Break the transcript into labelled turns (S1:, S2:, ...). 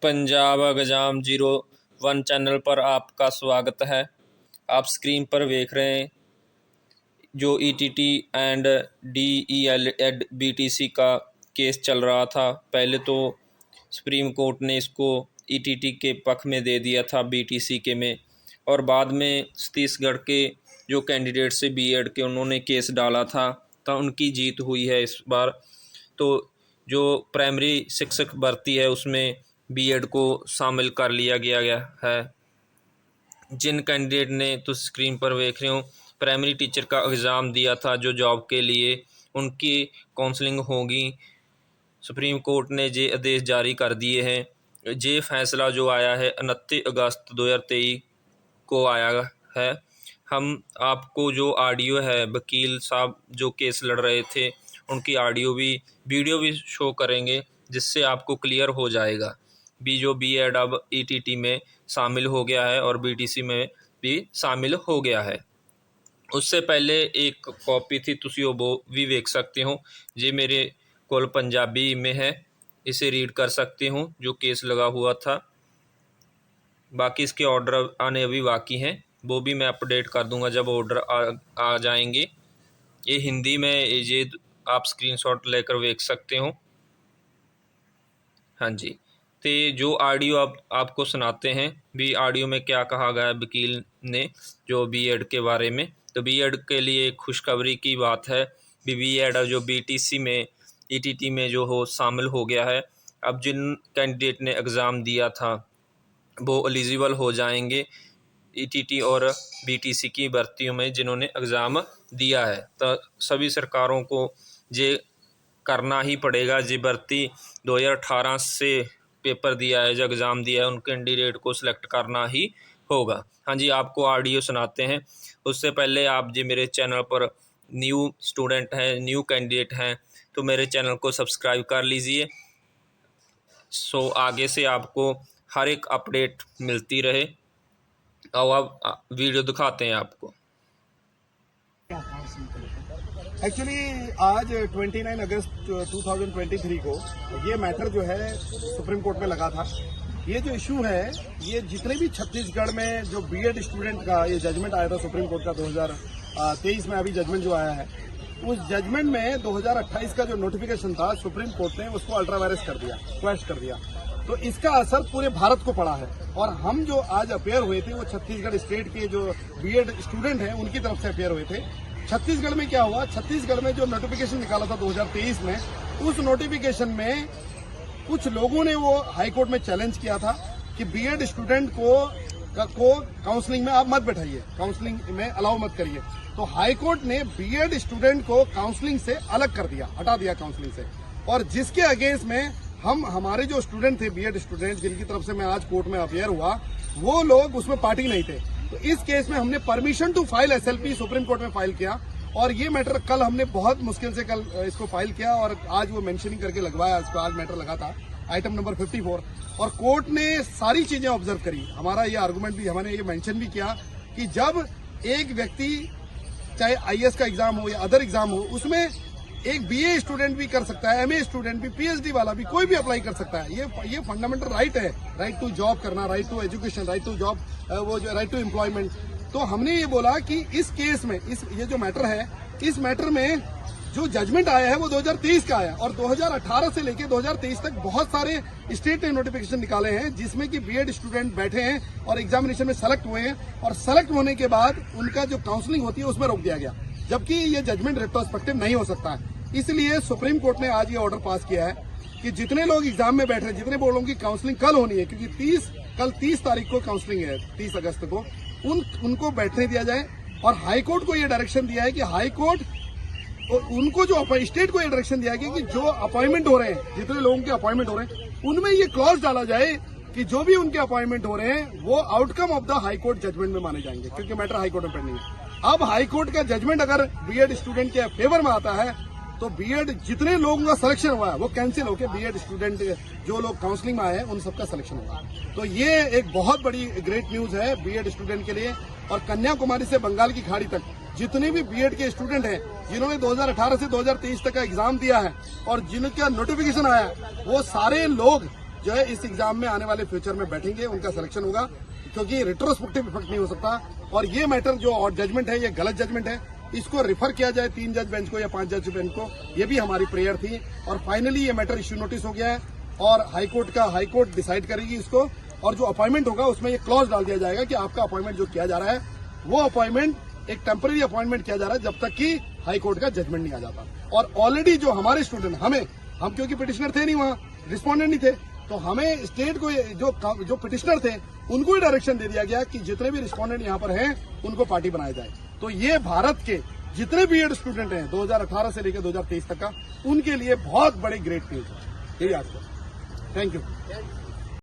S1: Punjab exam 01 channel पर आपका स्वागत है। आप स्क्रीन पर देख रहे हैं जो ईटीटी एंड डीईएलएड बीटीसी का केस चल रहा था। पहले तो सुप्रीम कोर्ट ने इसको ईटीटी के पक्ष में दे दिया था बीटीसी के में, और बाद में छत्तीसगढ़ के जो कैंडिडेट से बीएड के उन्होंने केस डाला था तो उनकी जीत हुई है इस बार। तो जो प्राइमरी शिक्षक भर्ती है उसमें बीएड को शामिल कर लिया गया है। जिन कैंडिडेट ने तो स्क्रीन पर देख रहे हो प्राइमरी टीचर का एग्ज़ाम दिया था जो जॉब के लिए, उनकी काउंसलिंग होगी। सुप्रीम कोर्ट ने ये आदेश जारी कर दिए हैं। ये फैसला जो आया है 29 अगस्त 2023 को आया है। हम आपको जो ऑडियो है वकील साहब जो केस लड़ रहे थे उनकी ऑडियो भी वीडियो भी शो करेंगे, जिससे आपको क्लियर हो जाएगा जो बीएड अब ईटीटी में शामिल हो गया है और बीटीसी में भी शामिल हो गया है। उससे पहले एक कॉपी थी तुसी वो भी देख सकते हो, ये मेरे कोल पंजाबी में है, इसे रीड कर सकते हो जो केस लगा हुआ था। बाकी इसके ऑर्डर आने अभी बाकी हैं, वो भी मैं अपडेट कर दूंगा जब ऑर्डर आ जाएंगे। ये हिंदी में, ये आप स्क्रीनशॉट लेकर देख सकते हो। हाँ जी, तो जो ऑडियो आपको सुनाते हैं भी ऑडियो में क्या कहा गया है वकील ने जो बीएड के बारे में। तो बीएड के लिए खुशखबरी की बात है, बीएड जो बीटीसी में ईटीटी में जो हो शामिल हो गया है। अब जिन कैंडिडेट ने एग्ज़ाम दिया था वो एलिजिबल हो जाएंगे ईटीटी और बीटीसी की भर्तियों में जिन्होंने एग्ज़ाम दिया है। तो सभी सरकारों को ये करना ही पड़ेगा। जी भर्ती 2018 से पेपर दिया है, जो एग्ज़ाम दिया है उन कैंडिडेट को सिलेक्ट करना ही होगा। हाँ जी, आपको ऑडियो सुनाते हैं। उससे पहले आप जी मेरे चैनल पर न्यू स्टूडेंट हैं, न्यू कैंडिडेट हैं, तो मेरे चैनल को सब्सक्राइब कर लीजिए सो आगे से आपको हर एक अपडेट मिलती रहे। और अब वीडियो दिखाते हैं आपको।
S2: एक्चुअली आज 29 अगस्त 2023 को ये मैटर जो है सुप्रीम कोर्ट में लगा था। ये जो इशू है, ये जितने भी छत्तीसगढ़ में जो बीएड स्टूडेंट का ये जजमेंट आया था सुप्रीम कोर्ट का 2023 में, अभी जजमेंट जो आया है, उस जजमेंट में 2028 का जो नोटिफिकेशन था सुप्रीम कोर्ट ने उसको अल्ट्रा वायरस कर दिया, क्वैश कर दिया। तो इसका असर पूरे भारत को पड़ा है। और हम जो आज अपेयर हुए थे वो छत्तीसगढ़ स्टेट के जो बीएड स्टूडेंट हैं उनकी तरफ से अपेयर हुए थे। छत्तीसगढ़ में क्या हुआ, छत्तीसगढ़ में जो नोटिफिकेशन निकाला था 2023 में, उस नोटिफिकेशन में कुछ लोगों ने वो हाईकोर्ट में चैलेंज किया था कि बीएड स्टूडेंट को काउंसलिंग में आप मत बैठाइए, काउंसलिंग में अलाउ मत करिए। तो हाईकोर्ट ने बीएड स्टूडेंट को काउंसलिंग से अलग कर दिया, हटा दिया काउंसलिंग से। और जिसके अगेंस्ट में हमारे जो स्टूडेंट थे बीएड स्टूडेंट जिनकी तरफ से मैं आज कोर्ट में अपेयर हुआ, वो लोग उसमें पार्टी नहीं थे। तो इस केस में हमने permission to file SLP supreme court में फाइल किया, और ये मैटर कल हमने बहुत मुश्किल से कल इसको फाइल किया और आज वो मेंशनिंग करके लगवाया। इसको आज मैटर लगा था आइटम नंबर 54, और कोर्ट ने सारी चीजें ऑब्जर्व करी। हमारा ये आर्गुमेंट भी, हमने ये मेंशन भी किया कि जब एक व्यक्ति चाहे आईएएस का एग्जाम हो या अदर एग्जाम हो, उसमें एक बीए स्टूडेंट भी कर सकता है, एमए स्टूडेंट भी, पीएचडी वाला भी, कोई भी अप्लाई कर सकता है। ये फंडामेंटल राइट है, राइट टू जॉब करना, right to education, right to job, वो जो राइट टू एम्प्लॉयमेंट। तो हमने ये बोला कि इस केस में ये जो मैटर है, इस मैटर में जो जजमेंट आया है वो 2023 का आया, और 2018 से लेकर 2023 तक बहुत सारे स्टेट ने नोटिफिकेशन निकाले हैं जिसमें कि बीएड स्टूडेंट बैठे हैं और एग्जामिनेशन में सेलेक्ट हुए हैं, और सेलेक्ट होने के बाद उनका जो काउंसलिंग होती है उसमें रोक दिया गया, जबकि ये जजमेंट रेट्रोस्पेक्टिव नहीं हो सकता है। इसलिए सुप्रीम कोर्ट ने आज ये ऑर्डर पास किया है कि जितने लोग एग्जाम में बैठ रहे हैं, जितने बोलों की काउंसलिंग कल होनी है, क्योंकि कल 30 तारीख को काउंसलिंग है, 30 अगस्त को, उनको बैठने दिया जाए। और हाईकोर्ट को ये डायरेक्शन दिया है कि हाईकोर्ट उनको जो स्टेट को ये डायरेक्शन दिया गया कि जो अपॉइंटमेंट हो रहे हैं, जितने लोगों के अपॉइंटमेंट हो रहे हैं, उनमें ये क्लॉज डाला जाए कि जो भी उनके अपॉइंटमेंट हो रहे हैं वो outcome of the high court judgement में माने जाएंगे, क्योंकि मैटर हाईकोर्ट में पेंडिंग है। अब हाईकोर्ट का जजमेंट अगर बीएड स्टूडेंट के फेवर में आता है तो बीएड जितने लोगों का सिलेक्शन हुआ है वो कैंसिल होकर बीएड स्टूडेंट जो लोग काउंसलिंग में आए हैं उन सबका सिलेक्शन होगा। तो ये एक बहुत बड़ी ग्रेट न्यूज है बीएड स्टूडेंट के लिए। और कन्याकुमारी से बंगाल की खाड़ी तक जितने भी बीएड के स्टूडेंट हैं जिन्होंने 2018 से 2023 तक का एग्जाम दिया है और जिनका नोटिफिकेशन आया, वो सारे लोग जो है इस एग्जाम में आने वाले फ्यूचर में बैठेंगे, उनका सिलेक्शन होगा, क्योंकि रिट्रोस्पेक्टिव इफेक्ट नहीं हो सकता। और ये मैटर जो और जजमेंट है, ये गलत जजमेंट है, इसको रिफर किया जाए 3 जज बेंच को या 5 जज बेंच को, ये भी हमारी प्रेयर थी। और फाइनली ये मैटर इश्यू नोटिस हो गया है और हाईकोर्ट डिसाइड करेगी इसको। और जो अपॉइंटमेंट होगा उसमें ये क्लॉज डाल दिया जाएगा कि आपका अपॉइंटमेंट जो किया जा रहा है वो अपॉइंटमेंट एक टेम्पररी अपॉइंटमेंट किया जा रहा है जब तक कि हाईकोर्ट का जजमेंट नहीं आ जाता। और ऑलरेडी जो हमारे स्टूडेंट हम क्योंकि पिटिशनर थे नहीं, वहां रिस्पोंडेंट नहीं थे, तो हमें स्टेट को जो पिटिशनर थे उनको ही डायरेक्शन दे दिया गया कि जितने भी रिस्पोंडेंट यहाँ पर हैं उनको पार्टी बनाया जाए। तो ये भारत के जितने बीएड स्टूडेंट हैं 2018 से लेकर 2023 तक का, उनके लिए बहुत बड़े ग्रेट न्यूज है। यही आज थैंक यू।